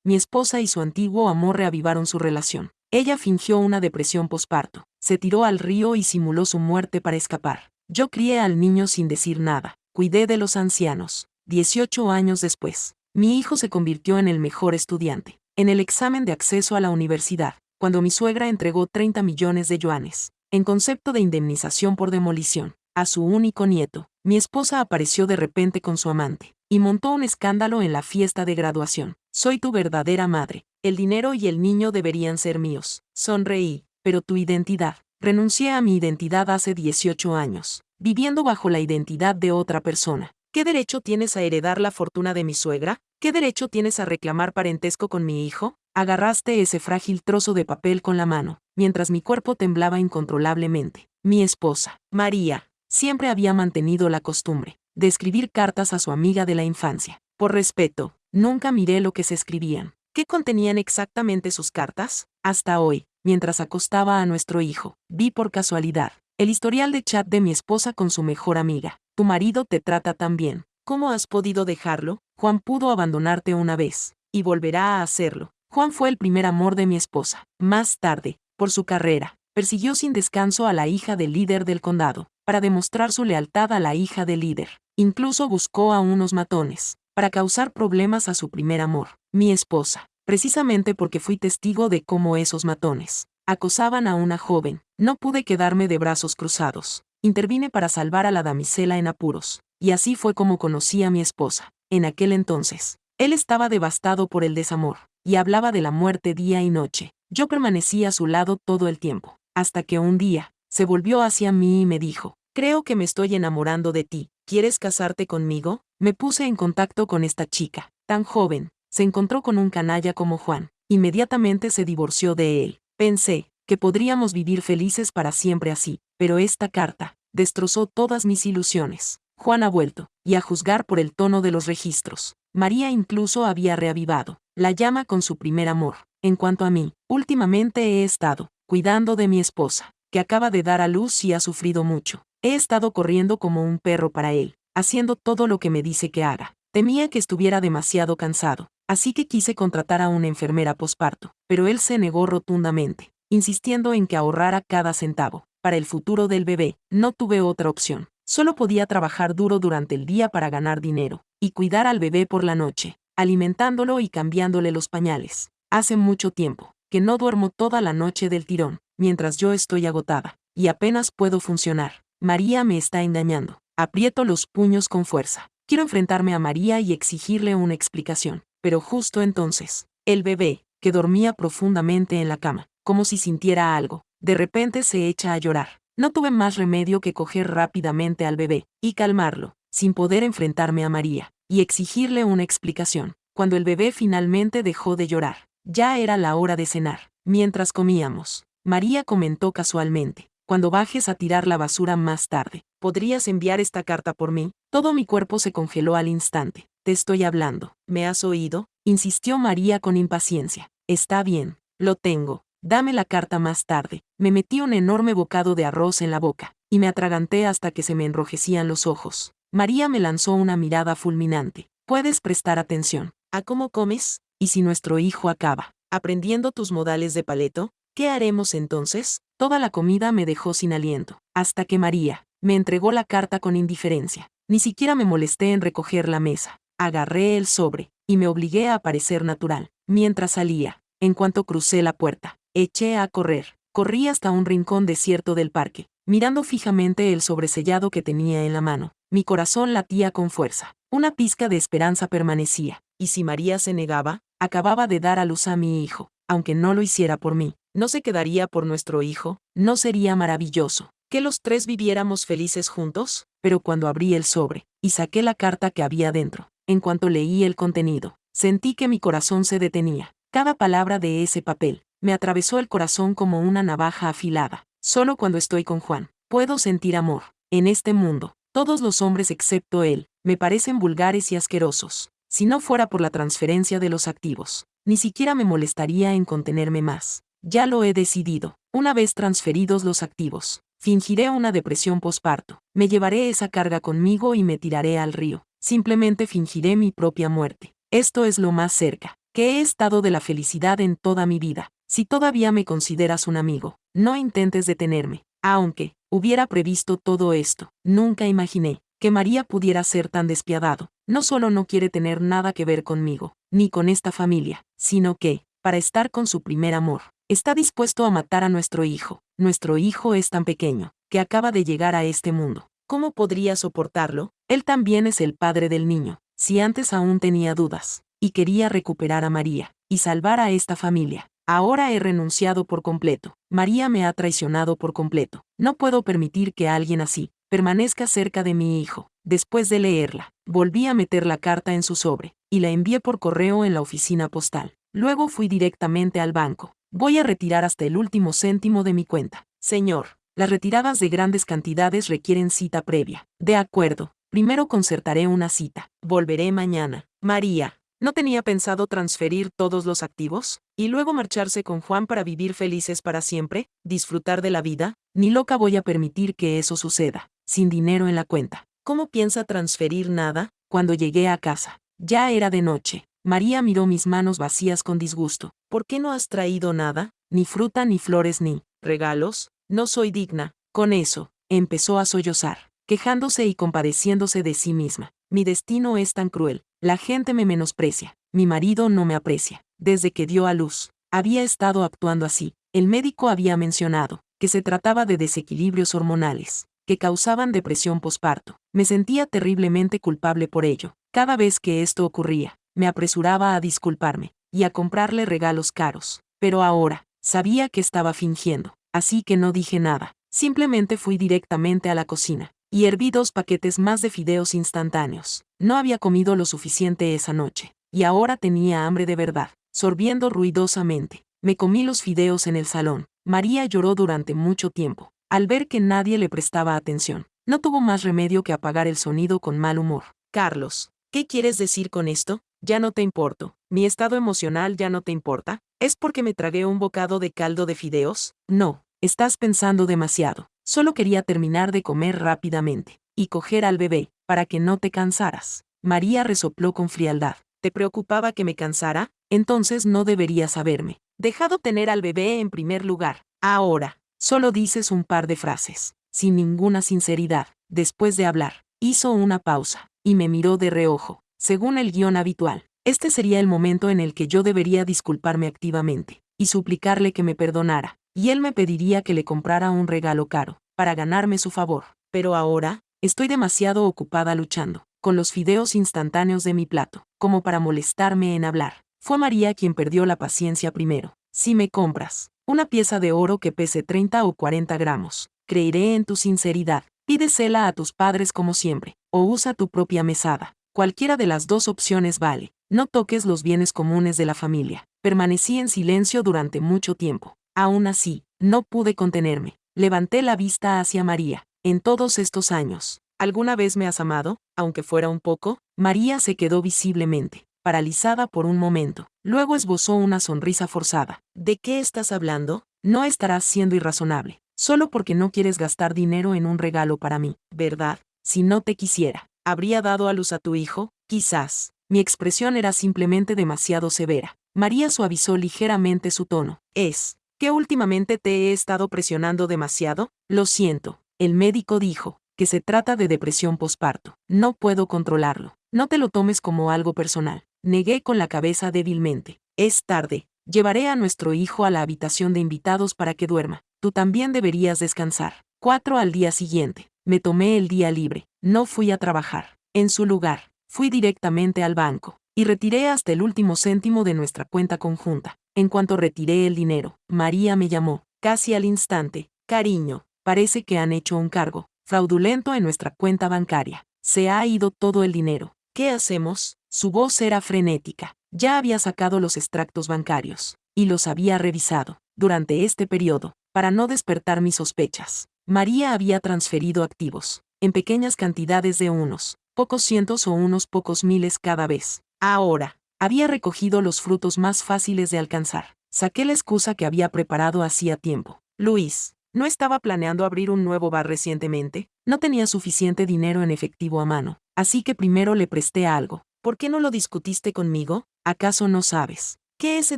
mi esposa y su antiguo amor reavivaron su relación. Ella fingió una depresión posparto, se tiró al río y simuló su muerte para escapar. Yo crié al niño sin decir nada, cuidé de los ancianos. 18 años después, mi hijo se convirtió en el mejor estudiante. En el examen de acceso a la universidad, cuando mi suegra entregó 30 millones de yuanes, en concepto de indemnización por demolición, a su único nieto, mi esposa apareció de repente con su amante, y montó un escándalo en la fiesta de graduación. Soy tu verdadera madre. El dinero y el niño deberían ser míos. Sonreí. Pero tu identidad. Renuncié a mi identidad hace 18 años, viviendo bajo la identidad de otra persona. ¿Qué derecho tienes a heredar la fortuna de mi suegra? ¿Qué derecho tienes a reclamar parentesco con mi hijo? Agarraste ese frágil trozo de papel con la mano, mientras mi cuerpo temblaba incontrolablemente. Mi esposa, María, siempre había mantenido la costumbre de escribir cartas a su amiga de la infancia. Por respeto, nunca miré lo que se escribían. ¿Qué contenían exactamente sus cartas? Hasta hoy, mientras acostaba a nuestro hijo, vi por casualidad el historial de chat de mi esposa con su mejor amiga. Tu marido te trata tan bien. ¿Cómo has podido dejarlo? Juan pudo abandonarte una vez, y volverá a hacerlo. Juan fue el primer amor de mi esposa. Más tarde, por su carrera, persiguió sin descanso a la hija del líder del condado, para demostrar su lealtad a la hija del líder. Incluso buscó a unos matones, para causar problemas a su primer amor, mi esposa, precisamente porque fui testigo de cómo esos matones acosaban a una joven. No pude quedarme de brazos cruzados. Intervine para salvar a la damisela en apuros, y así fue como conocí a mi esposa. En aquel entonces, él estaba devastado por el desamor, y hablaba de la muerte día y noche. Yo permanecí a su lado todo el tiempo, hasta que un día, se volvió hacia mí y me dijo: creo que me estoy enamorando de ti. ¿Quieres casarte conmigo? Me puse en contacto con esta chica, tan joven. Se encontró con un canalla como Juan. Inmediatamente se divorció de él. Pensé que podríamos vivir felices para siempre así, pero esta carta destrozó todas mis ilusiones. Juan ha vuelto, y a juzgar por el tono de los registros, María incluso había reavivado la llama con su primer amor. En cuanto a mí, últimamente he estado cuidando de mi esposa, que acaba de dar a luz y ha sufrido mucho. He estado corriendo como un perro para él, haciendo todo lo que me dice que haga. Temía que estuviera demasiado cansado, así que quise contratar a una enfermera posparto, pero él se negó rotundamente, insistiendo en que ahorrara cada centavo. Para el futuro del bebé, no tuve otra opción. Solo podía trabajar duro durante el día para ganar dinero, y cuidar al bebé por la noche, alimentándolo y cambiándole los pañales. Hace mucho tiempo que no duermo toda la noche del tirón, mientras yo estoy agotada, y apenas puedo funcionar. María me está engañando. Aprieto los puños con fuerza. Quiero enfrentarme a María y exigirle una explicación. Pero justo entonces, el bebé, que dormía profundamente en la cama, como si sintiera algo, de repente se echa a llorar. No tuve más remedio que coger rápidamente al bebé y calmarlo, sin poder enfrentarme a María y exigirle una explicación. Cuando el bebé finalmente dejó de llorar, ya era la hora de cenar. Mientras comíamos, María comentó casualmente: cuando bajes a tirar la basura más tarde, ¿podrías enviar esta carta por mí? Todo mi cuerpo se congeló al instante. Te estoy hablando. ¿Me has oído? Insistió María con impaciencia. Está bien, lo tengo. Dame la carta más tarde. Me metí un enorme bocado de arroz en la boca, y me atraganté hasta que se me enrojecían los ojos. María me lanzó una mirada fulminante. ¿Puedes prestar atención a cómo comes? ¿Y si nuestro hijo acaba aprendiendo tus modales de paleto? ¿Qué haremos entonces? Toda la comida me dejó sin aliento, hasta que María me entregó la carta con indiferencia. Ni siquiera me molesté en recoger la mesa. Agarré el sobre, y me obligué a parecer natural. Mientras salía, en cuanto crucé la puerta, eché a correr. Corrí hasta un rincón desierto del parque, mirando fijamente el sobresellado que tenía en la mano. Mi corazón latía con fuerza. Una pizca de esperanza permanecía. ¿Y si María se negaba? Acababa de dar a luz a mi hijo. Aunque no lo hiciera por mí, ¿no se quedaría por nuestro hijo? ¿No sería maravilloso que los tres viviéramos felices juntos? Pero cuando abrí el sobre y saqué la carta que había dentro, en cuanto leí el contenido, sentí que mi corazón se detenía. Cada palabra de ese papel me atravesó el corazón como una navaja afilada. Solo cuando estoy con Juan puedo sentir amor. En este mundo, todos los hombres excepto él me parecen vulgares y asquerosos. Si no fuera por la transferencia de los activos, ni siquiera me molestaría en contenerme más. Ya lo he decidido. Una vez transferidos los activos, fingiré una depresión posparto. Me llevaré esa carga conmigo y me tiraré al río. Simplemente fingiré mi propia muerte. Esto es lo más cerca que he estado de la felicidad en toda mi vida. Si todavía me consideras un amigo, no intentes detenerme. Aunque hubiera previsto todo esto, nunca imaginé que María pudiera ser tan despiadado. No solo no quiere tener nada que ver conmigo, ni con esta familia, sino que, para estar con su primer amor, está dispuesto a matar a nuestro hijo. Nuestro hijo es tan pequeño, que acaba de llegar a este mundo. ¿Cómo podría soportarlo? Él también es el padre del niño. Si antes aún tenía dudas, y quería recuperar a María, y salvar a esta familia, ahora he renunciado por completo. María me ha traicionado por completo. No puedo permitir que alguien así permanezca cerca de mi hijo. Después de leerla, volví a meter la carta en su sobre, y la envié por correo en la oficina postal. Luego fui directamente al banco. Voy a retirar hasta el último céntimo de mi cuenta. Señor, las retiradas de grandes cantidades requieren cita previa. De acuerdo, primero concertaré una cita. Volveré mañana. María, ¿no tenía pensado transferir todos los activos? ¿Y luego marcharse con Juan para vivir felices para siempre? ¿Disfrutar de la vida? Ni loca voy a permitir que eso suceda. Sin dinero en la cuenta. ¿Cómo piensa transferir nada? Cuando llegué a casa, ya era de noche. María miró mis manos vacías con disgusto. ¿Por qué no has traído nada? Ni fruta, ni flores, ni regalos. No soy digna. Con eso, empezó a sollozar, quejándose y compadeciéndose de sí misma. Mi destino es tan cruel. La gente me menosprecia. Mi marido no me aprecia. Desde que dio a luz, había estado actuando así. El médico había mencionado que se trataba de desequilibrios hormonales, que causaban depresión posparto. Me sentía terriblemente culpable por ello. Cada vez que esto ocurría, me apresuraba a disculparme y a comprarle regalos caros. Pero ahora, sabía que estaba fingiendo, así que no dije nada. Simplemente fui directamente a la cocina y herví 2 paquetes más de fideos instantáneos. No había comido lo suficiente esa noche, y ahora tenía hambre de verdad. Sorbiendo ruidosamente, me comí los fideos en el salón. María lloró durante mucho tiempo. Al ver que nadie le prestaba atención, no tuvo más remedio que apagar el sonido con mal humor. Carlos, ¿qué quieres decir con esto? Ya no te importo. ¿Mi estado emocional ya no te importa? ¿Es porque me tragué un bocado de caldo de fideos? No, estás pensando demasiado. Solo quería terminar de comer rápidamente y coger al bebé, para que no te cansaras. María resopló con frialdad. ¿Te preocupaba que me cansara? Entonces no deberías haberme dejado tener al bebé en primer lugar. Ahora, solo dices un par de frases, sin ninguna sinceridad. Después de hablar, hizo una pausa, y me miró de reojo. Según el guión habitual, este sería el momento en el que yo debería disculparme activamente, y suplicarle que me perdonara, y él me pediría que le comprara un regalo caro, para ganarme su favor. Pero ahora, estoy demasiado ocupada luchando con los fideos instantáneos de mi plato, como para molestarme en hablar. Fue María quien perdió la paciencia primero. Si me compras una pieza de oro que pese 30 o 40 gramos, creeré en tu sinceridad. Pídesela a tus padres como siempre, o usa tu propia mesada. Cualquiera de las 2 opciones vale. No toques los bienes comunes de la familia. Permanecí en silencio durante mucho tiempo. Aún así, no pude contenerme. Levanté la vista hacia María. En todos estos años, ¿alguna vez me has amado, aunque fuera un poco? María se quedó visiblemente paralizada por un momento. Luego esbozó una sonrisa forzada. ¿De qué estás hablando? No estarás siendo irrazonable, solo porque no quieres gastar dinero en un regalo para mí, ¿verdad? Si no te quisiera, ¿habría dado a luz a tu hijo? Quizás. Mi expresión era simplemente demasiado severa. María suavizó ligeramente su tono. ¿Es que últimamente te he estado presionando demasiado? Lo siento. El médico dijo que se trata de depresión posparto. No puedo controlarlo. No te lo tomes como algo personal. Negué con la cabeza débilmente. Es tarde. Llevaré a nuestro hijo a la habitación de invitados para que duerma. Tú también deberías descansar. 4 al día siguiente. Me tomé el día libre. No fui a trabajar. En su lugar, fui directamente al banco y retiré hasta el último céntimo de nuestra cuenta conjunta. En cuanto retiré el dinero, María me llamó, casi al instante. Cariño, parece que han hecho un cargo fraudulento en nuestra cuenta bancaria. Se ha ido todo el dinero. ¿Qué hacemos? Su voz era frenética. Ya había sacado los extractos bancarios y los había revisado durante este periodo para no despertar mis sospechas. María había transferido activos en pequeñas cantidades de unos pocos cientos o unos pocos miles cada vez. Ahora, había recogido los frutos más fáciles de alcanzar. Saqué la excusa que había preparado hacía tiempo. Luis, ¿no estaba planeando abrir un nuevo bar recientemente? No tenía suficiente dinero en efectivo a mano, así que primero le presté algo. ¿Por qué no lo discutiste conmigo? ¿Acaso no sabes que ese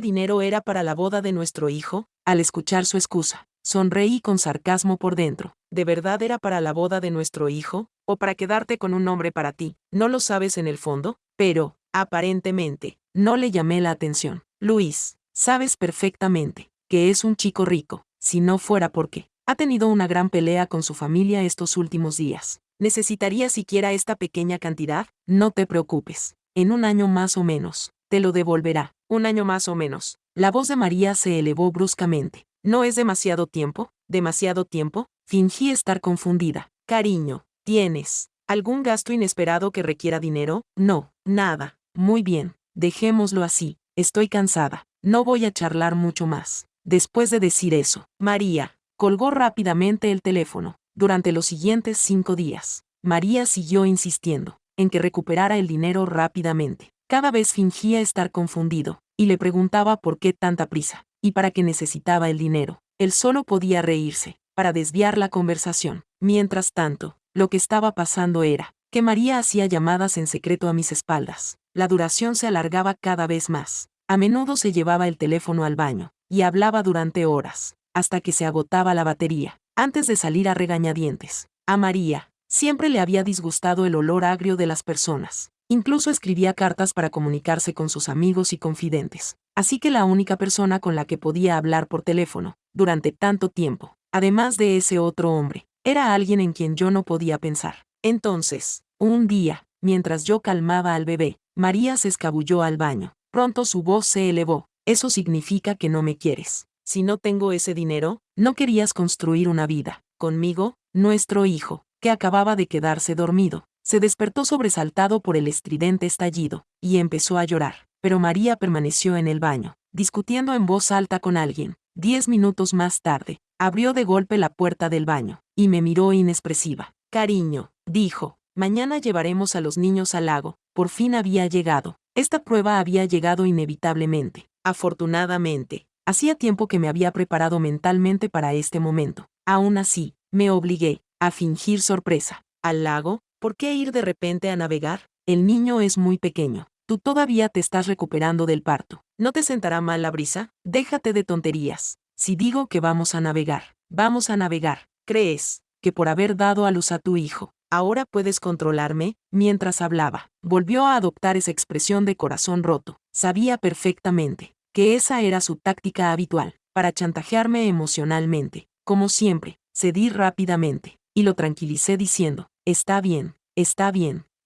dinero era para la boda de nuestro hijo? Al escuchar su excusa, sonreí con sarcasmo por dentro. ¿De verdad era para la boda de nuestro hijo? ¿O para quedarte con un hombre para ti? ¿No lo sabes en el fondo? Pero, aparentemente, no le llamé la atención. Luis, sabes perfectamente que es un chico rico, si no fuera porque ha tenido una gran pelea con su familia estos últimos días. ¿Necesitaría siquiera esta pequeña cantidad? No te preocupes. En un año más o menos, te lo devolverá. Un año más o menos. La voz de María se elevó bruscamente. ¿No es demasiado tiempo? ¿Demasiado tiempo? Fingí estar confundida. Cariño, ¿tienes algún gasto inesperado que requiera dinero? No, nada. Muy bien, dejémoslo así. Estoy cansada. No voy a charlar mucho más. Después de decir eso, María colgó rápidamente el teléfono. Durante los siguientes 5 días, María siguió insistiendo en que recuperara el dinero rápidamente. Cada vez fingía estar confundido, y le preguntaba por qué tanta prisa, y para qué necesitaba el dinero. Él solo podía reírse, para desviar la conversación. Mientras tanto, lo que estaba pasando era que María hacía llamadas en secreto a mis espaldas. La duración se alargaba cada vez más. A menudo se llevaba el teléfono al baño, y hablaba durante horas, hasta que se agotaba la batería. Antes de salir a regañadientes, a María siempre le había disgustado el olor agrio de las personas. Incluso escribía cartas para comunicarse con sus amigos y confidentes. Así que la única persona con la que podía hablar por teléfono, durante tanto tiempo, además de ese otro hombre, era alguien en quien yo no podía pensar. Entonces, un día, mientras yo calmaba al bebé, María se escabulló al baño. Pronto su voz se elevó. Eso significa que no me quieres. Si no tengo ese dinero, no querías construir una vida conmigo. Nuestro hijo, que acababa de quedarse dormido, se despertó sobresaltado por el estridente estallido, y empezó a llorar. Pero María permaneció en el baño, discutiendo en voz alta con alguien. 10 minutos más tarde, abrió de golpe la puerta del baño, y me miró inexpresiva. Cariño, dijo, mañana llevaremos a los niños al lago. Por fin había llegado. Esta prueba había llegado inevitablemente. Afortunadamente, hacía tiempo que me había preparado mentalmente para este momento. Aún así, me obligué a fingir sorpresa. ¿Al lago? ¿Por qué ir de repente a navegar? El niño es muy pequeño. Tú todavía te estás recuperando del parto. ¿No te sentará mal la brisa? Déjate de tonterías. Si digo que vamos a navegar, vamos a navegar. ¿Crees que por haber dado a luz a tu hijo, ahora puedes controlarme? Mientras hablaba, volvió a adoptar esa expresión de corazón roto. Sabía perfectamente que esa era su táctica habitual, para chantajearme emocionalmente. Como siempre, cedí rápidamente, y lo tranquilicé diciendo, está bien,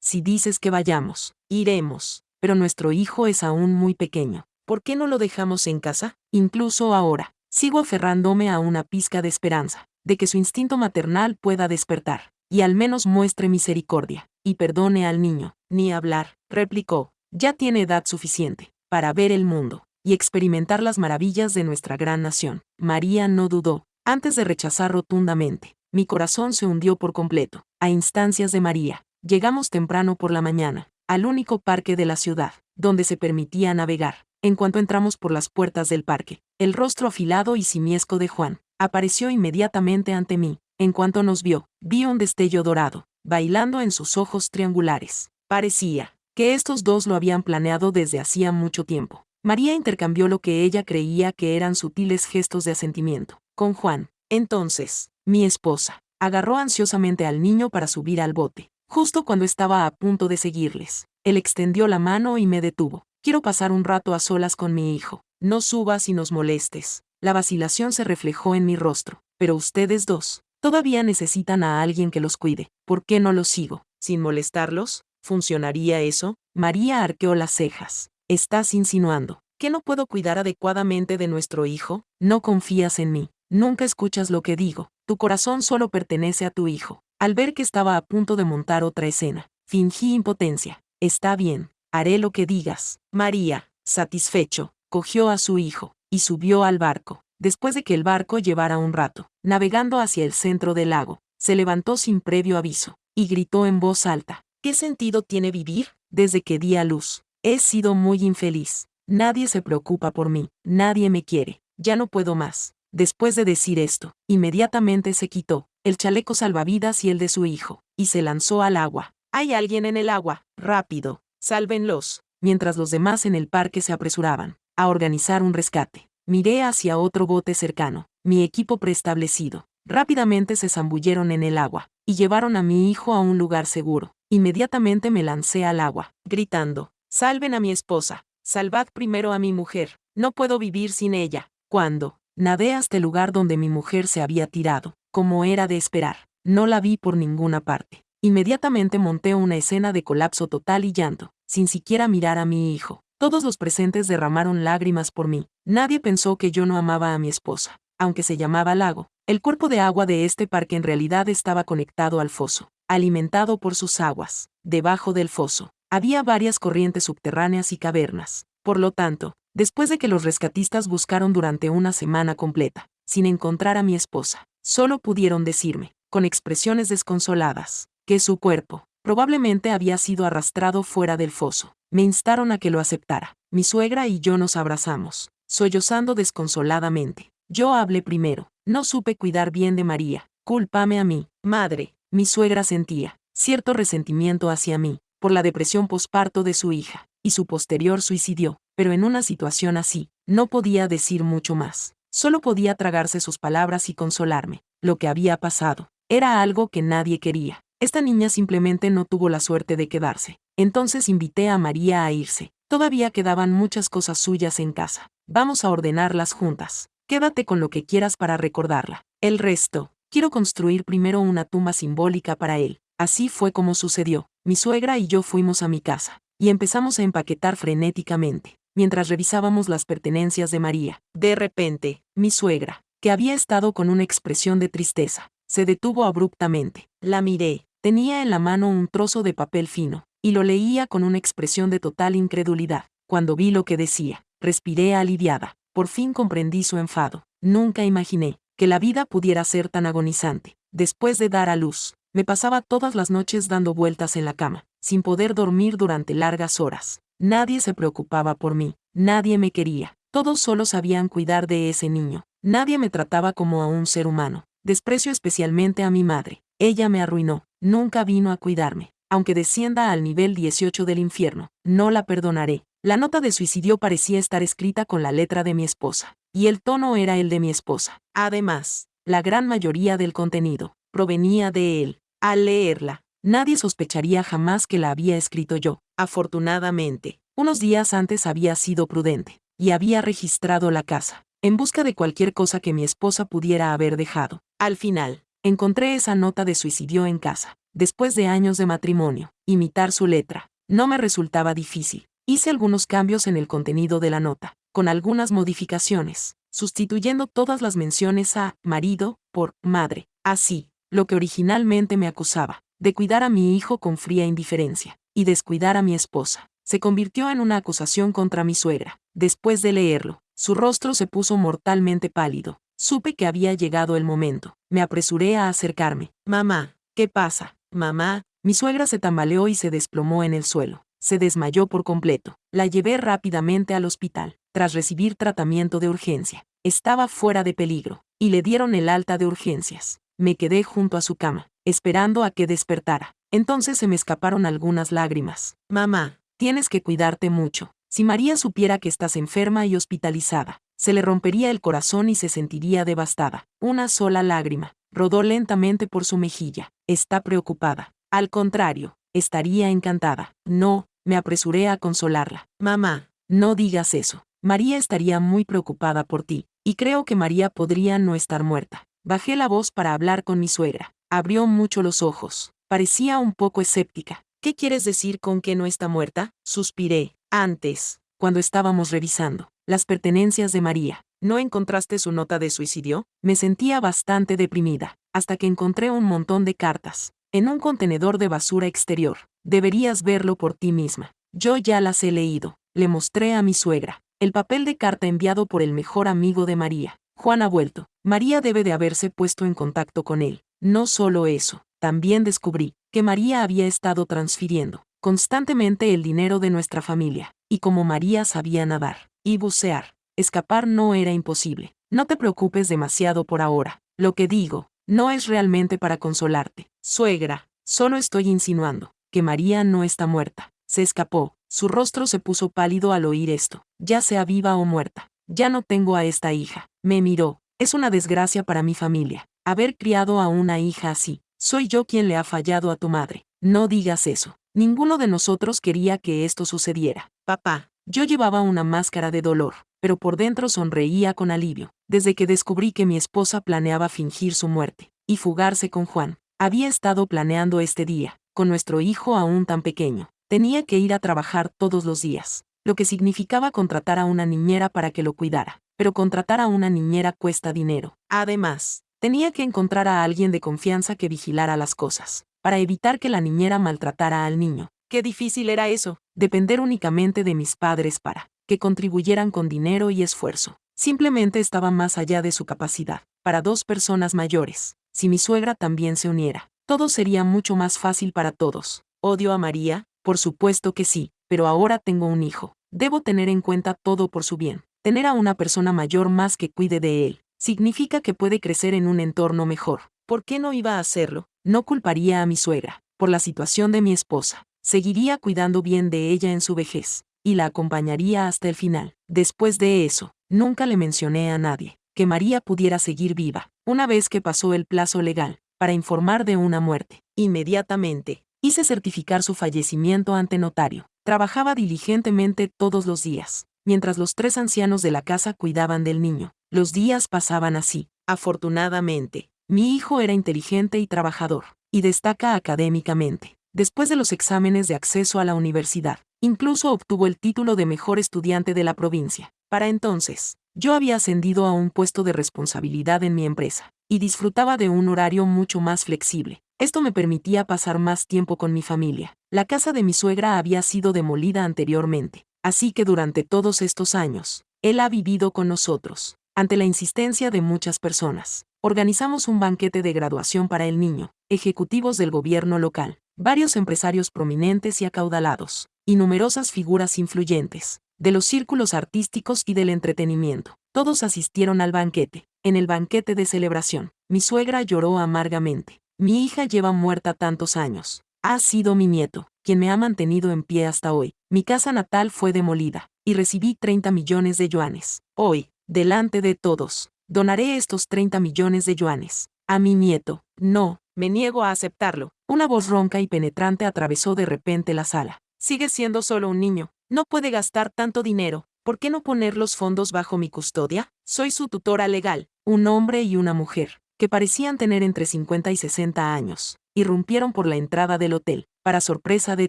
si dices que vayamos, iremos, pero nuestro hijo es aún muy pequeño. ¿Por qué no lo dejamos en casa? Incluso ahora, sigo aferrándome a una pizca de esperanza, de que su instinto maternal pueda despertar, y al menos muestre misericordia, y perdone al niño. Ni hablar, replicó, ya tiene edad suficiente para ver el mundo y experimentar las maravillas de nuestra gran nación. María no dudó, antes de rechazar rotundamente. Mi corazón se hundió por completo. A instancias de María, llegamos temprano por la mañana, al único parque de la ciudad, donde se permitía navegar. En cuanto entramos por las puertas del parque, el rostro afilado y simiesco de Juan apareció inmediatamente ante mí. En cuanto nos vio, vi un destello dorado, bailando en sus ojos triangulares. Parecía que estos dos lo habían planeado desde hacía mucho tiempo. María intercambió lo que ella creía que eran sutiles gestos de asentimiento con Juan. Entonces, mi esposa agarró ansiosamente al niño para subir al bote. Justo cuando estaba a punto de seguirles, él extendió la mano y me detuvo. Quiero pasar un rato a solas con mi hijo. No subas y nos molestes. La vacilación se reflejó en mi rostro. Pero ustedes dos todavía necesitan a alguien que los cuide. ¿Por qué no los sigo? ¿Sin molestarlos? ¿Funcionaría eso? María arqueó las cejas. ¿Estás insinuando que no puedo cuidar adecuadamente de nuestro hijo? No confías en mí. Nunca escuchas lo que digo. Tu corazón solo pertenece a tu hijo. Al ver que estaba a punto de montar otra escena, fingí impotencia. Está bien, haré lo que digas. María, satisfecho, cogió a su hijo y subió al barco. Después de que el barco llevara un rato, navegando hacia el centro del lago, se levantó sin previo aviso y gritó en voz alta. ¿Qué sentido tiene vivir? Desde que di a luz, he sido muy infeliz. Nadie se preocupa por mí, nadie me quiere. Ya no puedo más. Después de decir esto, inmediatamente se quitó el chaleco salvavidas y el de su hijo, y se lanzó al agua. ¿Hay alguien en el agua? Rápido. Sálvenlos. Mientras los demás en el parque se apresuraban a organizar un rescate, miré hacia otro bote cercano, mi equipo preestablecido. Rápidamente se zambulleron en el agua y llevaron a mi hijo a un lugar seguro. Inmediatamente me lancé al agua, gritando: «Salven a mi esposa, salvad primero a mi mujer, no puedo vivir sin ella». Cuando nadé hasta el lugar donde mi mujer se había tirado, como era de esperar, no la vi por ninguna parte. Inmediatamente monté una escena de colapso total y llanto, sin siquiera mirar a mi hijo. Todos los presentes derramaron lágrimas por mí. Nadie pensó que yo no amaba a mi esposa. Aunque se llamaba lago, el cuerpo de agua de este parque en realidad estaba conectado al foso, alimentado por sus aguas. Debajo del foso había varias corrientes subterráneas y cavernas. Por lo tanto, después de que los rescatistas buscaron durante una semana completa, sin encontrar a mi esposa, solo pudieron decirme, con expresiones desconsoladas, que su cuerpo probablemente había sido arrastrado fuera del foso. Me instaron a que lo aceptara. Mi suegra y yo nos abrazamos, sollozando desconsoladamente. Yo hablé primero. No supe cuidar bien de María. Cúlpame a mí, madre. Mi suegra sentía cierto resentimiento hacia mí, por la depresión posparto de su hija, y su posterior suicidio, pero en una situación así, no podía decir mucho más. Solo podía tragarse sus palabras y consolarme. Lo que había pasado era algo que nadie quería. Esta niña simplemente no tuvo la suerte de quedarse. Entonces invité a María a irse. Todavía quedaban muchas cosas suyas en casa. Vamos a ordenarlas juntas. Quédate con lo que quieras para recordarla. El resto, quiero construir primero una tumba simbólica para él. Así fue como sucedió. Mi suegra y yo fuimos a mi casa, y empezamos a empaquetar frenéticamente, mientras revisábamos las pertenencias de María. De repente, mi suegra, que había estado con una expresión de tristeza, se detuvo abruptamente. La miré. Tenía en la mano un trozo de papel fino, y lo leía con una expresión de total incredulidad. Cuando vi lo que decía, respiré aliviada. Por fin comprendí su enfado. Nunca imaginé que la vida pudiera ser tan agonizante. Después de dar a luz, me pasaba todas las noches dando vueltas en la cama, sin poder dormir durante largas horas. Nadie se preocupaba por mí, nadie me quería. Todos solo sabían cuidar de ese niño. Nadie me trataba como a un ser humano. Desprecio especialmente a mi madre. Ella me arruinó. Nunca vino a cuidarme. Aunque descienda al nivel 18 del infierno, no la perdonaré. La nota de suicidio parecía estar escrita con la letra de mi esposa, y el tono era el de mi esposa. Además, la gran mayoría del contenido provenía de él. Al leerla, nadie sospecharía jamás que la había escrito yo. Afortunadamente, unos días antes había sido prudente, y había registrado la casa, en busca de cualquier cosa que mi esposa pudiera haber dejado. Al final, encontré esa nota de suicidio en casa. Después de años de matrimonio, imitar su letra no me resultaba difícil. Hice algunos cambios en el contenido de la nota, con algunas modificaciones, sustituyendo todas las menciones a marido por madre. Así, lo que originalmente me acusaba de cuidar a mi hijo con fría indiferencia y descuidar a mi esposa, se convirtió en una acusación contra mi suegra. Después de leerlo, su rostro se puso mortalmente pálido. Supe que había llegado el momento. Me apresuré a acercarme. «Mamá, ¿qué pasa? Mamá». Mi suegra se tambaleó y se desplomó en el suelo. Se desmayó por completo. La llevé rápidamente al hospital. Tras recibir tratamiento de urgencia, estaba fuera de peligro, y le dieron el alta de urgencias. Me quedé junto a su cama, esperando a que despertara. Entonces se me escaparon algunas lágrimas. «Mamá, tienes que cuidarte mucho. Si María supiera que estás enferma y hospitalizada, se le rompería el corazón y se sentiría devastada». Una sola lágrima rodó lentamente por su mejilla. «Está preocupada». Al contrario, estaría encantada. «No», me apresuré a consolarla. «Mamá, no digas eso. María estaría muy preocupada por ti, y creo que María podría no estar muerta». Bajé la voz para hablar con mi suegra. Abrió mucho los ojos. Parecía un poco escéptica. «¿Qué quieres decir con que no está muerta?», suspiré. «Antes, cuando estábamos revisando las pertenencias de María, ¿no encontraste su nota de suicidio?». Me sentía bastante deprimida, hasta que encontré un montón de cartas en un contenedor de basura exterior. «Deberías verlo por ti misma. Yo ya las he leído». Le mostré a mi suegra el papel de carta enviado por el mejor amigo de María. «Juan ha vuelto. María debe de haberse puesto en contacto con él». No solo eso, también descubrí que María había estado transfiriendo constantemente el dinero de nuestra familia, y como María sabía nadar y bucear, escapar no era imposible. «No te preocupes demasiado por ahora. Lo que digo no es realmente para consolarte, suegra. Solo estoy insinuando que María no está muerta. Se escapó. Su rostro se puso pálido al oír esto. Ya sea viva o muerta. Ya no tengo a esta hija. Me miró. Es una desgracia para mi familia. Haber criado a una hija así. Soy yo quien le ha fallado a tu madre. No digas eso. Ninguno de nosotros quería que esto sucediera. Papá. Yo llevaba una máscara de dolor, pero por dentro sonreía con alivio. Desde que descubrí que mi esposa planeaba fingir su muerte y fugarse con Juan, había estado planeando este día, con nuestro hijo aún tan pequeño. Tenía que ir a trabajar todos los días, lo que significaba contratar a una niñera para que lo cuidara. Pero contratar a una niñera cuesta dinero. Además, tenía que encontrar a alguien de confianza que vigilara las cosas, para evitar que la niñera maltratara al niño. Qué difícil era eso, depender únicamente de mis padres para que contribuyeran con dinero y esfuerzo. Simplemente estaba más allá de su capacidad. Para dos personas mayores, si mi suegra también se uniera, todo sería mucho más fácil para todos. ¿Odio a María? Por supuesto que sí, pero ahora tengo un hijo. Debo tener en cuenta todo por su bien. Tener a una persona mayor más que cuide de él, significa que puede crecer en un entorno mejor. ¿Por qué no iba a hacerlo? No culparía a mi suegra por la situación de mi esposa. Seguiría cuidando bien de ella en su vejez, y la acompañaría hasta el final. Después de eso, nunca le mencioné a nadie que María pudiera seguir viva. Una vez que pasó el plazo legal para informar de una muerte, inmediatamente hice certificar su fallecimiento ante notario. Trabajaba diligentemente todos los días, mientras los 3 ancianos de la casa cuidaban del niño. Los días pasaban así. Afortunadamente, mi hijo era inteligente y trabajador, y destaca académicamente. Después de los exámenes de acceso a la universidad, incluso obtuvo el título de mejor estudiante de la provincia. Para entonces, yo había ascendido a un puesto de responsabilidad en mi empresa, y disfrutaba de un horario mucho más flexible. Esto me permitía pasar más tiempo con mi familia. La casa de mi suegra había sido demolida anteriormente, así que durante todos estos años, él ha vivido con nosotros. Ante la insistencia de muchas personas, organizamos un banquete de graduación para el niño, ejecutivos del gobierno local, varios empresarios prominentes y acaudalados, y numerosas figuras influyentes, de los círculos artísticos y del entretenimiento. Todos asistieron al banquete. En el banquete de celebración, mi suegra lloró amargamente. Mi hija lleva muerta tantos años. Ha sido mi nieto, quien me ha mantenido en pie hasta hoy. Mi casa natal fue demolida, y recibí 30 millones de yuanes. Hoy, delante de todos, donaré estos 30 millones de yuanes a mi nieto. No, me niego a aceptarlo. Una voz ronca y penetrante atravesó de repente la sala. Sigue siendo solo un niño. No puede gastar tanto dinero. ¿Por qué no poner los fondos bajo mi custodia? Soy su tutora legal. Un hombre y una mujer, que parecían tener entre 50 y 60 años, irrumpieron por la entrada del hotel. Para sorpresa de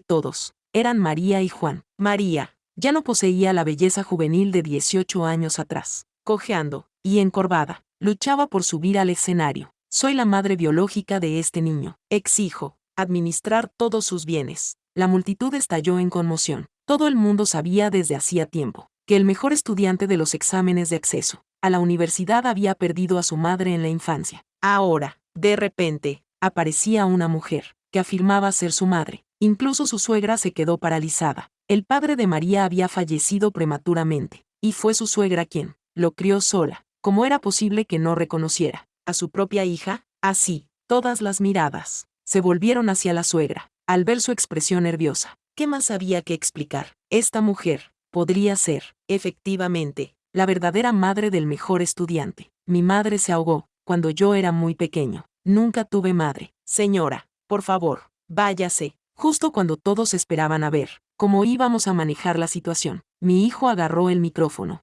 todos, eran María y Juan. María ya no poseía la belleza juvenil de 18 años atrás. Cojeando y encorvada, luchaba por subir al escenario. Soy la madre biológica de este niño. Exijo administrar todos sus bienes. La multitud estalló en conmoción. Todo el mundo sabía desde hacía tiempo que el mejor estudiante de los exámenes de acceso a la universidad había perdido a su madre en la infancia. Ahora, de repente, aparecía una mujer que afirmaba ser su madre. Incluso su suegra se quedó paralizada. El padre de María había fallecido prematuramente, y fue su suegra quien lo crió sola. ¿Cómo era posible que no reconociera a su propia hija? Así, todas las miradas se volvieron hacia la suegra, al ver su expresión nerviosa. ¿Qué más había que explicar? Esta mujer podría ser, efectivamente, la verdadera madre del mejor estudiante. Mi madre se ahogó cuando yo era muy pequeño. Nunca tuve madre. Señora, por favor, váyase. Justo cuando todos esperaban a ver cómo íbamos a manejar la situación, mi hijo agarró el micrófono.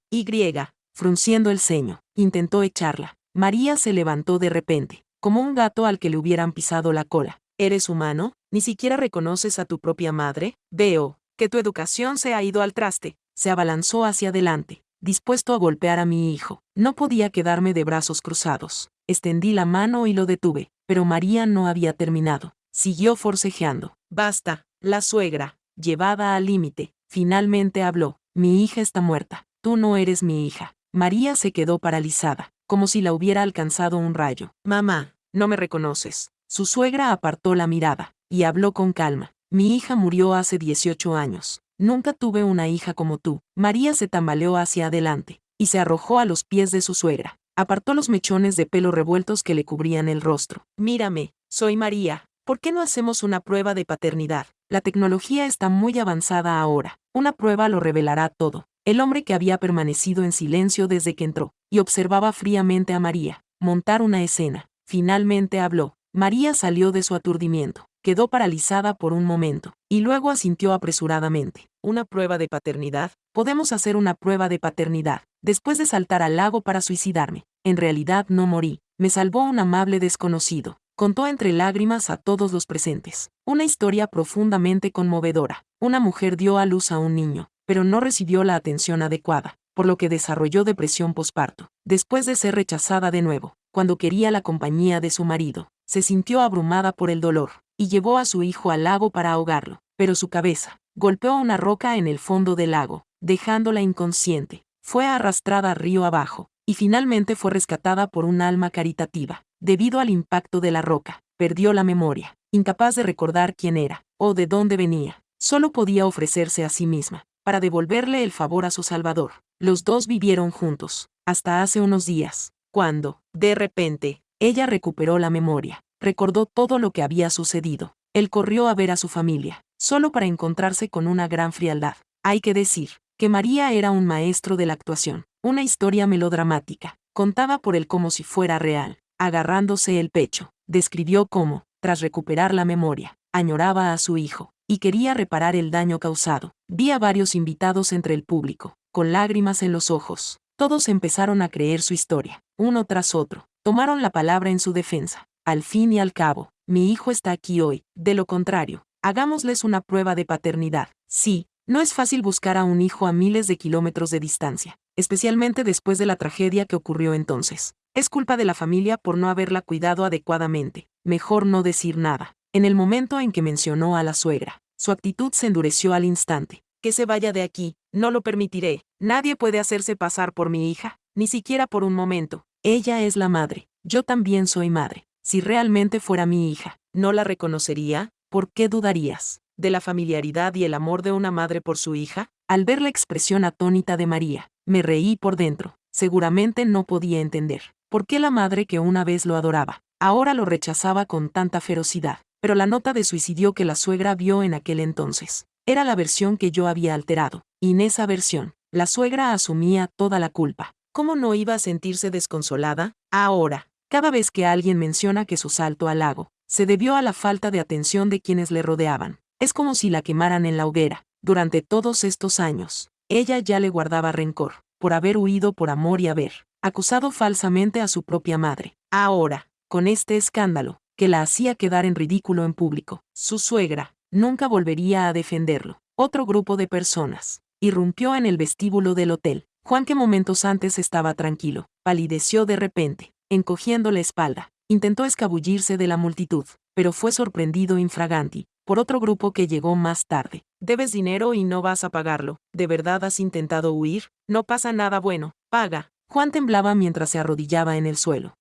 Frunciendo el ceño, intentó echarla. María se levantó de repente, como un gato al que le hubieran pisado la cola. ¿Eres humano? ¿Ni siquiera reconoces a tu propia madre? Veo que tu educación se ha ido al traste. Se abalanzó hacia adelante, dispuesto a golpear a mi hijo. No podía quedarme de brazos cruzados. Extendí la mano y lo detuve, pero María no había terminado. Siguió forcejeando. Basta. La suegra, llevada al límite, finalmente habló. Mi hija está muerta. Tú no eres mi hija. María se quedó paralizada, como si la hubiera alcanzado un rayo. Mamá, no me reconoces. Su suegra apartó la mirada y habló con calma. Mi hija murió hace 18 años. Nunca tuve una hija como tú. María se tambaleó hacia adelante y se arrojó a los pies de su suegra. Apartó los mechones de pelo revueltos que le cubrían el rostro. Mírame, soy María. ¿Por qué no hacemos una prueba de paternidad? La tecnología está muy avanzada ahora. Una prueba lo revelará todo. El hombre que había permanecido en silencio desde que entró, y observaba fríamente a María montar una escena, finalmente habló. María salió de su aturdimiento, quedó paralizada por un momento, y luego asintió apresuradamente. ¿Una prueba de paternidad? Podemos hacer una prueba de paternidad. Después de saltar al lago para suicidarme, en realidad no morí, me salvó un amable desconocido. Contó entre lágrimas a todos los presentes. Una historia profundamente conmovedora. Una mujer dio a luz a un niño, pero no recibió la atención adecuada, por lo que desarrolló depresión posparto. Después de ser rechazada de nuevo, cuando quería la compañía de su marido, se sintió abrumada por el dolor, y llevó a su hijo al lago para ahogarlo, pero su cabeza golpeó una roca en el fondo del lago, dejándola inconsciente. Fue arrastrada río abajo, y finalmente fue rescatada por un alma caritativa. Debido al impacto de la roca, perdió la memoria, incapaz de recordar quién era, o de dónde venía. Solo podía ofrecerse a sí misma, para devolverle el favor a su Salvador. Los dos vivieron juntos, hasta hace unos días, cuando, de repente, ella recuperó la memoria, recordó todo lo que había sucedido. Él corrió a ver a su familia, solo para encontrarse con una gran frialdad. Hay que decir que María era un maestro de la actuación, una historia melodramática, contada por él como si fuera real. Agarrándose el pecho, describió cómo, tras recuperar la memoria, añoraba a su hijo, y quería reparar el daño causado. Vi a varios invitados entre el público, con lágrimas en los ojos. Todos empezaron a creer su historia, uno tras otro. Tomaron la palabra en su defensa. Al fin y al cabo, mi hijo está aquí hoy. De lo contrario, hagámosles una prueba de paternidad. Sí, no es fácil buscar a un hijo a miles de kilómetros de distancia, especialmente después de la tragedia que ocurrió entonces. Es culpa de la familia por no haberla cuidado adecuadamente. Mejor no decir nada. En el momento en que mencionó a la suegra, su actitud se endureció al instante. Que se vaya de aquí, no lo permitiré. Nadie puede hacerse pasar por mi hija, ni siquiera por un momento. Ella es la madre. Yo también soy madre. Si realmente fuera mi hija, ¿no la reconocería? ¿Por qué dudarías de la familiaridad y el amor de una madre por su hija? Al ver la expresión atónita de María, me reí por dentro. Seguramente no podía entender por qué la madre que una vez lo adoraba, ahora lo rechazaba con tanta ferocidad. Pero la nota de suicidio que la suegra vio en aquel entonces era la versión que yo había alterado, y en esa versión, la suegra asumía toda la culpa. ¿Cómo no iba a sentirse desconsolada? Ahora, cada vez que alguien menciona que su salto al lago se debió a la falta de atención de quienes le rodeaban, es como si la quemaran en la hoguera. Durante todos estos años, ella ya le guardaba rencor, por haber huido por amor y haber acusado falsamente a su propia madre. Ahora, con este escándalo, que la hacía quedar en ridículo en público, su suegra nunca volvería a defenderlo. Otro grupo de personas irrumpió en el vestíbulo del hotel. Juan, que momentos antes estaba tranquilo, palideció de repente, encogiendo la espalda. Intentó escabullirse de la multitud, pero fue sorprendido infraganti por otro grupo que llegó más tarde. Debes dinero y no vas a pagarlo. ¿De verdad has intentado huir? No pasa nada bueno. Paga. Juan temblaba mientras se arrodillaba en el suelo.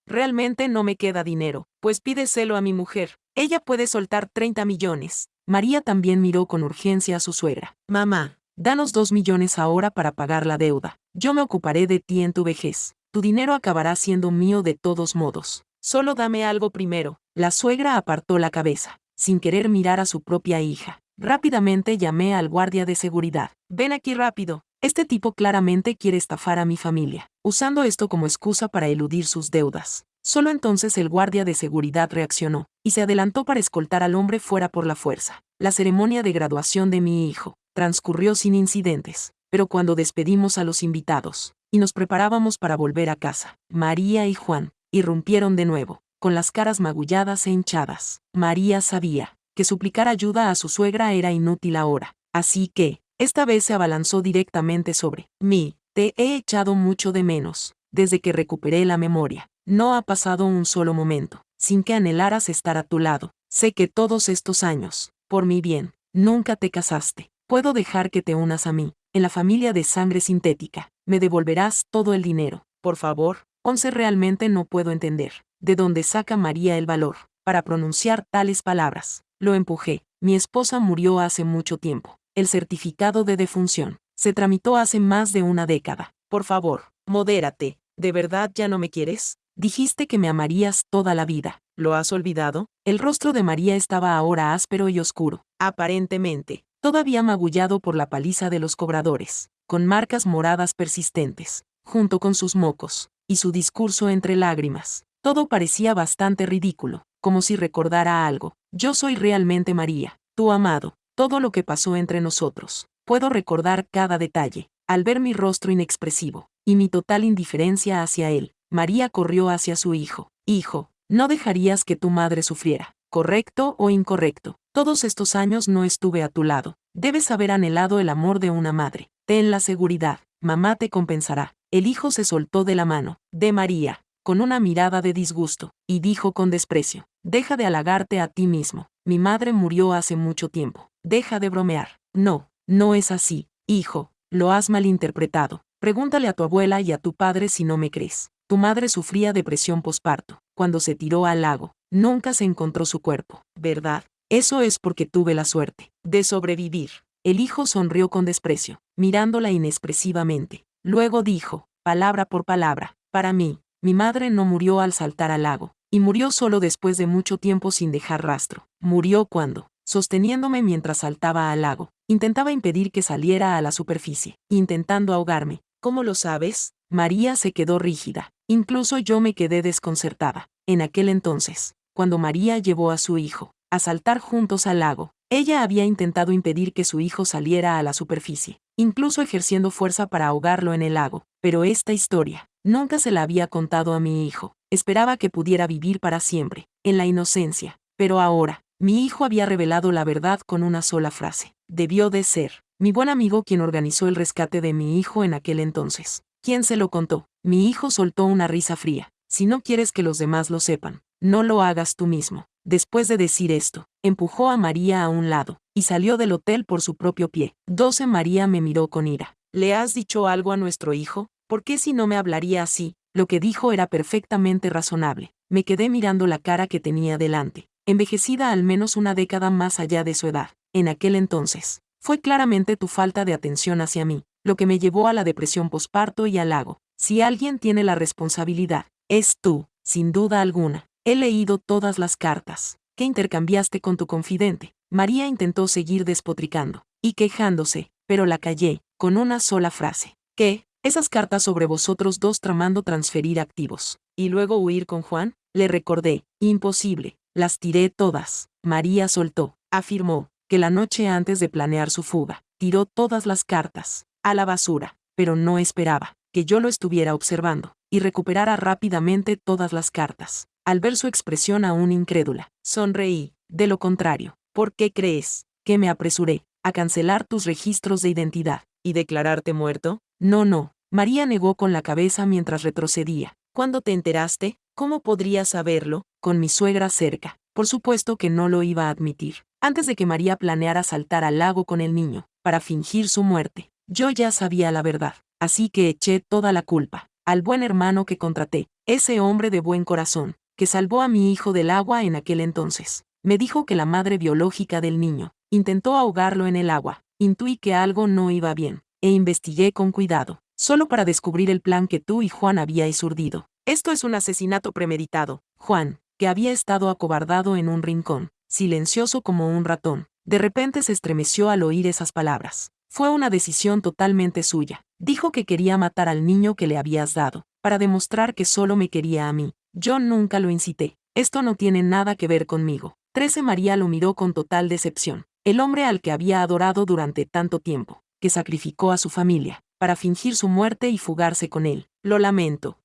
Realmente no me queda dinero, pues pídeselo a mi mujer. Ella puede soltar 30 millones. María también miró con urgencia a su suegra. Mamá, danos 2 millones ahora para pagar la deuda. Yo me ocuparé de ti en tu vejez. Tu dinero acabará siendo mío de todos modos. Solo dame algo primero. La suegra apartó la cabeza, sin querer mirar a su propia hija. Rápidamente llamé al guardia de seguridad. Ven aquí rápido. Este tipo claramente quiere estafar a mi familia, usando esto como excusa para eludir sus deudas. Solo entonces el guardia de seguridad reaccionó, y se adelantó para escoltar al hombre fuera por la fuerza. La ceremonia de graduación de mi hijo transcurrió sin incidentes, pero cuando despedimos a los invitados, y nos preparábamos para volver a casa, María y Juan irrumpieron de nuevo, con las caras magulladas e hinchadas. María sabía que suplicar ayuda a su suegra era inútil ahora, así que, esta vez se abalanzó directamente sobre mí. Te he echado mucho de menos, desde que recuperé la memoria. No ha pasado un solo momento, sin que anhelaras estar a tu lado. Sé que todos estos años, por mi bien, nunca te casaste. Puedo dejar que te unas a mí, en la familia de sangre sintética. Me devolverás todo el dinero. Por favor. 11 Realmente no puedo entender de dónde saca María el valor para pronunciar tales palabras. Lo empujé. Mi esposa murió hace mucho tiempo. El certificado de defunción se tramitó hace más de una década. Por favor, modérate. ¿De verdad ya no me quieres? Dijiste que me amarías toda la vida. ¿Lo has olvidado? El rostro de María estaba ahora áspero y oscuro, aparentemente, todavía magullado por la paliza de los cobradores, con marcas moradas persistentes, junto con sus mocos, y su discurso entre lágrimas. Todo parecía bastante ridículo, como si recordara algo. Yo soy realmente María, tu amado, todo lo que pasó entre nosotros. Puedo recordar cada detalle. Al ver mi rostro inexpresivo, y mi total indiferencia hacia él, María corrió hacia su hijo. Hijo, no dejarías que tu madre sufriera, correcto o incorrecto. Todos estos años no estuve a tu lado. Debes haber anhelado el amor de una madre. Ten la seguridad, mamá te compensará. El hijo se soltó de la mano de María, con una mirada de disgusto, y dijo con desprecio: deja de halagarte a ti mismo. Mi madre murió hace mucho tiempo. Deja de bromear. No, no es así, hijo, lo has malinterpretado. Pregúntale a tu abuela y a tu padre si no me crees. Tu madre sufría depresión posparto. Cuando se tiró al lago, nunca se encontró su cuerpo, ¿verdad? Eso es porque tuve la suerte de sobrevivir. El hijo sonrió con desprecio, mirándola inexpresivamente. Luego dijo, palabra por palabra: para mí, mi madre no murió al saltar al lago, y murió solo después de mucho tiempo sin dejar rastro. Murió cuando, sosteniéndome mientras saltaba al lago, intentaba impedir que saliera a la superficie, intentando ahogarme. ¿Cómo lo sabes? María se quedó rígida. Incluso yo me quedé desconcertada. En aquel entonces, cuando María llevó a su hijo a saltar juntos al lago, ella había intentado impedir que su hijo saliera a la superficie, incluso ejerciendo fuerza para ahogarlo en el lago. Pero esta historia nunca se la había contado a mi hijo. Esperaba que pudiera vivir para siempre, en la inocencia. Pero ahora, mi hijo había revelado la verdad con una sola frase. Debió de ser mi buen amigo quien organizó el rescate de mi hijo en aquel entonces. ¿Quién se lo contó? Mi hijo soltó una risa fría. Si no quieres que los demás lo sepan, no lo hagas tú mismo. Después de decir esto, empujó a María a un lado, y salió del hotel por su propio pie. 12. María me miró con ira. ¿Le has dicho algo a nuestro hijo? ¿Por qué si no me hablaría así? Lo que dijo era perfectamente razonable. Me quedé mirando la cara que tenía delante, envejecida al menos una década más allá de su edad. En aquel entonces, fue claramente tu falta de atención hacia mí, lo que me llevó a la depresión posparto y al lago. Si alguien tiene la responsabilidad, es tú, sin duda alguna. He leído todas las cartas que intercambiaste con tu confidente. María intentó seguir despotricando y quejándose, pero la callé, con una sola frase. ¿Qué? Esas cartas sobre vosotros dos tramando transferir activos, y luego huir con Juan. Le recordé. Imposible. Las tiré todas. María soltó. Afirmó que la noche antes de planear su fuga, tiró todas las cartas a la basura, pero no esperaba que yo lo estuviera observando y recuperara rápidamente todas las cartas. Al ver su expresión aún incrédula, sonreí. De lo contrario, ¿por qué crees que me apresuré a cancelar tus registros de identidad y declararte muerto? No, no. María negó con la cabeza mientras retrocedía. ¿Cuándo te enteraste? ¿Cómo podría saberlo? Con mi suegra cerca. Por supuesto que no lo iba a admitir. Antes de que María planeara saltar al lago con el niño, para fingir su muerte, yo ya sabía la verdad. Así que eché toda la culpa al buen hermano que contraté, ese hombre de buen corazón, que salvó a mi hijo del agua en aquel entonces. Me dijo que la madre biológica del niño intentó ahogarlo en el agua. Intuí que algo no iba bien, e investigué con cuidado, solo para descubrir el plan que tú y Juan habíais urdido. Esto es un asesinato premeditado. Juan, que había estado acobardado en un rincón, silencioso como un ratón, de repente se estremeció al oír esas palabras. Fue una decisión totalmente suya. Dijo que quería matar al niño que le habías dado, para demostrar que solo me quería a mí. Yo nunca lo incité. Esto no tiene nada que ver conmigo. 13. María lo miró con total decepción. El hombre al que había adorado durante tanto tiempo, que sacrificó a su familia, para fingir su muerte y fugarse con él. Lo lamento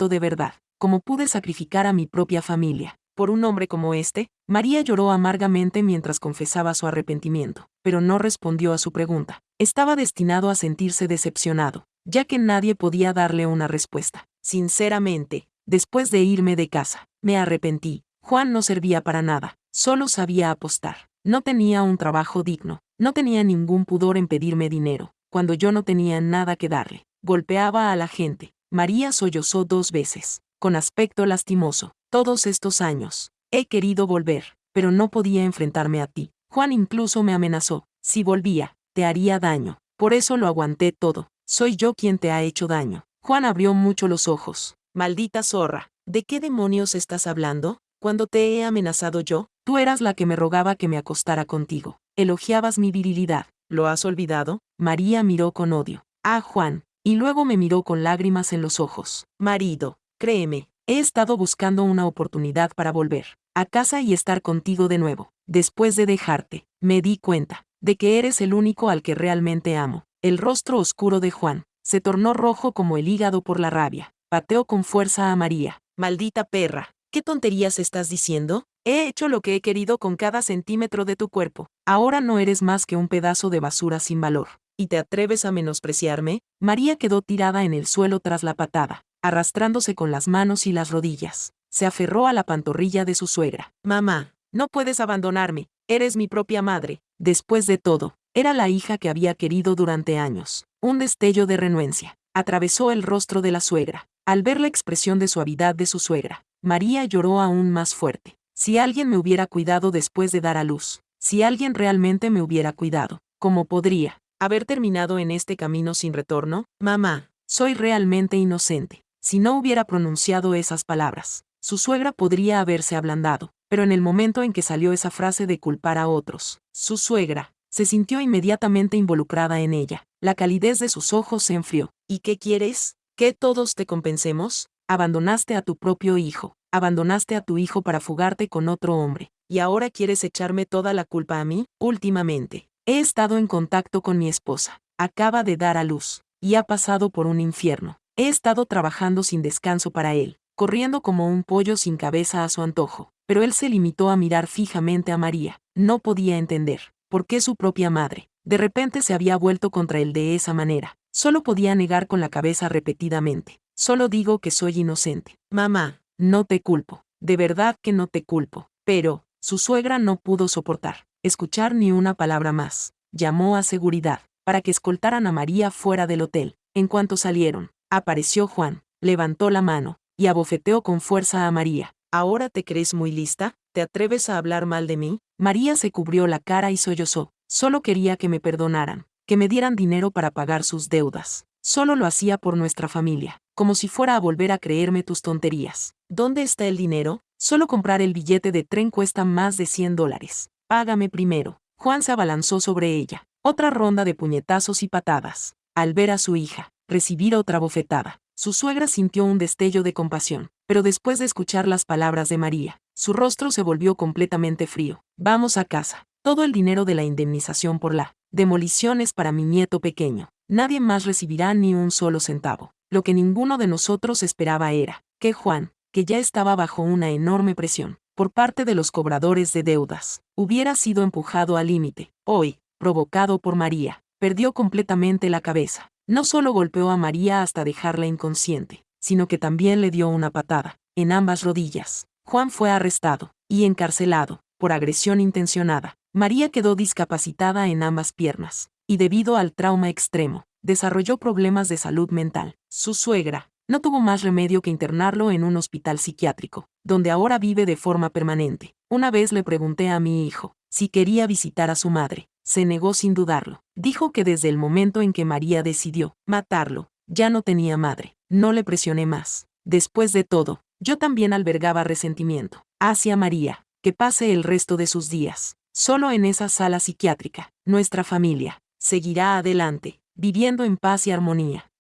de verdad. Como pude sacrificar a mi propia familia por un hombre como este. María lloró amargamente mientras confesaba su arrepentimiento, pero no respondió a su pregunta. Estaba destinado a sentirse decepcionado, ya que nadie podía darle una respuesta. Sinceramente, después de irme de casa, me arrepentí. Juan no servía para nada, solo sabía apostar. No tenía un trabajo digno, no tenía ningún pudor en pedirme dinero, cuando yo no tenía nada que darle. Golpeaba a la gente. María sollozó 2 veces, con aspecto lastimoso. Todos estos años, he querido volver, pero no podía enfrentarme a ti. Juan incluso me amenazó. Si volvía, te haría daño. Por eso lo aguanté todo. Soy yo quien te ha hecho daño. Juan abrió mucho los ojos. Maldita zorra. ¿De qué demonios estás hablando? Cuando te he amenazado yo, tú eras la que me rogaba que me acostara contigo. Elogiabas mi virilidad. ¿Lo has olvidado? María miró con odio. Ah, Juan. Y luego me miró con lágrimas en los ojos. Marido, créeme, he estado buscando una oportunidad para volver a casa y estar contigo de nuevo. Después de dejarte, me di cuenta de que eres el único al que realmente amo. El rostro oscuro de Juan se tornó rojo como el hígado por la rabia. Pateó con fuerza a María. Maldita perra, ¿qué tonterías estás diciendo? He hecho lo que he querido con cada centímetro de tu cuerpo. Ahora no eres más que un pedazo de basura sin valor. ¿Y te atreves a menospreciarme? María quedó tirada en el suelo tras la patada, arrastrándose con las manos y las rodillas. Se aferró a la pantorrilla de su suegra. Mamá, no puedes abandonarme. Eres mi propia madre. Después de todo, era la hija que había querido durante años. Un destello de renuencia atravesó el rostro de la suegra. Al ver la expresión de suavidad de su suegra, María lloró aún más fuerte. Si alguien me hubiera cuidado después de dar a luz, si alguien realmente me hubiera cuidado, ¿cómo podría haber terminado en este camino sin retorno? Mamá, soy realmente inocente. Si no hubiera pronunciado esas palabras, su suegra podría haberse ablandado, pero en el momento en que salió esa frase de culpar a otros, su suegra se sintió inmediatamente involucrada en ella. La calidez de sus ojos se enfrió. ¿Y qué quieres? ¿Que todos te compensemos? Abandonaste a tu propio hijo, abandonaste a tu hijo para fugarte con otro hombre, y ahora quieres echarme toda la culpa a mí. Últimamente, he estado en contacto con mi esposa. Acaba de dar a luz, y ha pasado por un infierno. He estado trabajando sin descanso para él, corriendo como un pollo sin cabeza a su antojo, pero él se limitó a mirar fijamente a María. No podía entender por qué su propia madre, de repente se había vuelto contra él de esa manera. Solo podía negar con la cabeza repetidamente. Solo digo que soy inocente. Mamá, no te culpo. De verdad que no te culpo. Pero, su suegra no pudo soportar escuchar ni una palabra más. Llamó a seguridad para que escoltaran a María fuera del hotel. En cuanto salieron, apareció Juan, levantó la mano y abofeteó con fuerza a María. ¿Ahora te crees muy lista? ¿Te atreves a hablar mal de mí? María se cubrió la cara y sollozó. Solo quería que me perdonaran, que me dieran dinero para pagar sus deudas. Solo lo hacía por nuestra familia, como si fuera a volver a creerme tus tonterías. ¿Dónde está el dinero? Solo comprar el billete de tren cuesta más de $100. Págame primero. Juan se abalanzó sobre ella. Otra ronda de puñetazos y patadas. Al ver a su hija recibir otra bofetada, su suegra sintió un destello de compasión, pero después de escuchar las palabras de María, su rostro se volvió completamente frío. Vamos a casa. Todo el dinero de la indemnización por la demolición es para mi nieto pequeño. Nadie más recibirá ni un solo centavo. Lo que ninguno de nosotros esperaba era que Juan, que ya estaba bajo una enorme presión por parte de los cobradores de deudas, hubiera sido empujado al límite. Hoy, provocado por María, perdió completamente la cabeza. No solo golpeó a María hasta dejarla inconsciente, sino que también le dio una patada en ambas rodillas. Juan fue arrestado y encarcelado por agresión intencionada. María quedó discapacitada en ambas piernas, y debido al trauma extremo, desarrolló problemas de salud mental. Su suegra no tuvo más remedio que internarlo en un hospital psiquiátrico, donde ahora vive de forma permanente. Una vez le pregunté a mi hijo si quería visitar a su madre. Se negó sin dudarlo. Dijo que desde el momento en que María decidió matarlo, ya no tenía madre. No le presioné más. Después de todo, yo también albergaba resentimiento hacia María. Que pase el resto de sus días solo en esa sala psiquiátrica. Nuestra familia seguirá adelante, viviendo en paz y armonía.